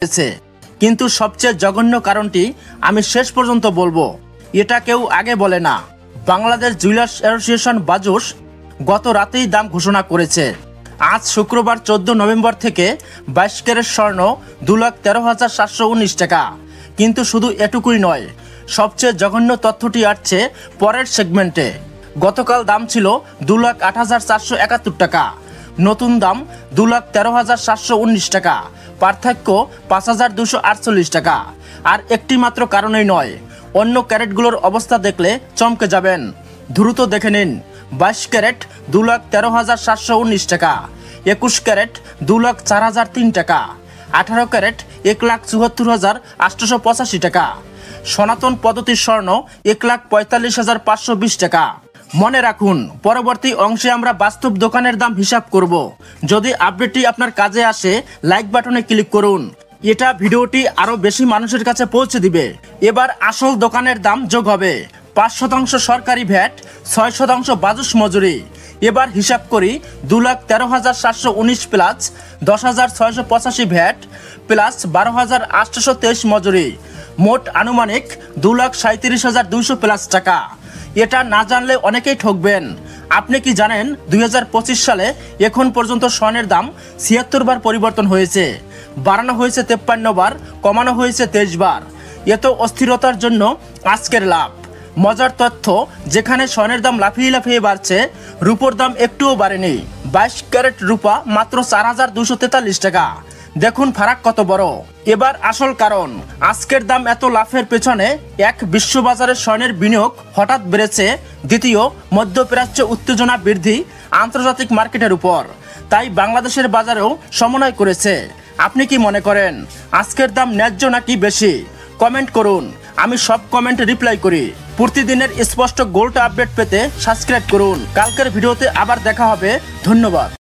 হয়েছে। কিন্তু সবচেয়ে জঘন্য কারণটি আমি শেষ পর্যন্ত বলবো, এটা কেউ আগে বলে না। বাংলাদেশ জুয়েলার্স অ্যাসোসিয়েশন বাজুস গত রাতেই দাম ঘোষণা করেছে। আজ শুক্রবার 14 নভেম্বর থেকে 22 ক্যারেট স্বর্ণ 2,13,719 টাকা। কিন্তু শুধু এটুকুই নয়, সবচেয়ে জঘন্য তথ্যটি আসছে পরের সেগমেন্টে। গতকাল দাম ছিল 2,08,471 টাকা, নতুন দাম 2,13,719 টাকা, পার্থক্য 5,248 টাকা। আর একটি মাত্র কারণেই নয়, অন্য ক্যারেটগুলোর অবস্থা দেখলে চমকে যাবেন। দ্রুত দেখে নিন। 22 ক্যারেট 2,13,719 টাকা, 21 ক্যারেট 2,04,003 টাকা, 18 ক্যারেট 1,74,885 টাকা, সনাতন পদ্ধতির স্বর্ণ 1,45,520 টাকা। মনে রাখুন, পরবর্তী অংশে আমরা বাস্তব দোকানের দাম হিসাব করব। যদি আপডেটটি আপনার কাজে আসে, লাইক বাটনে ক্লিক করুন। এটা ভিডিওটি আরো বেশি মানুষের কাছে পৌঁছে দিবে। এবার আসল দোকানের দাম যোগ হবে। 5% সরকারি ভ্যাট, 6% বাজুস মজুরি। এবার হিসাব করি, 2,13,719 প্লাস 10,685 ভ্যাট প্লাস 12,823 মজুরি, মোট আনুমানিক 2,37,200 প্লাস টাকা। এটা না জানলে অনেকেই ঠকবেন। আপনি কি জানেন 2025 সালে এখন পর্যন্ত স্বর্ণের দাম 76 বার পরিবর্তন হয়েছে। বাড়ানো হয়েছে 53 বার, কমানো হয়েছে 23 বার। এত অস্থিরতার জন্য আজকের লাভ। মজার তথ্য, যেখানে স্বর্ণের দাম লাফিয়ে লাফিয়ে বাড়ছে, রূপোর দাম একটুও বাড়েনি। 22 ক্যারেট রূপা মাত্র 4,243 টাকা। দেখুন ফারাক কত বড়। এবার আসল কারণ, আজকের দাম এত লাফের পেছনে এক, বিশ্ববাজারে স্বর্ণের বিনিয়োগ হঠাৎ বেড়েছে। দ্বিতীয়, মধ্যপ্রাচ্য উত্তেজনা বৃদ্ধি আন্তর্জাতিক মার্কেটের উপর, তাই বাংলাদেশের বাজারেও সমন্বয় করেছে। আপনি কি মনে করেন আজকের দাম ন্যায্য নাকি বেশি? কমেন্ট করুন, আমি সব কমেন্ট রিপ্লাই করি। প্রতিদিনের স্পষ্ট গোল্ড আপডেট পেতে সাবস্ক্রাইব করুন। কালকের ভিডিওতে আবার দেখা হবে। ধন্যবাদ।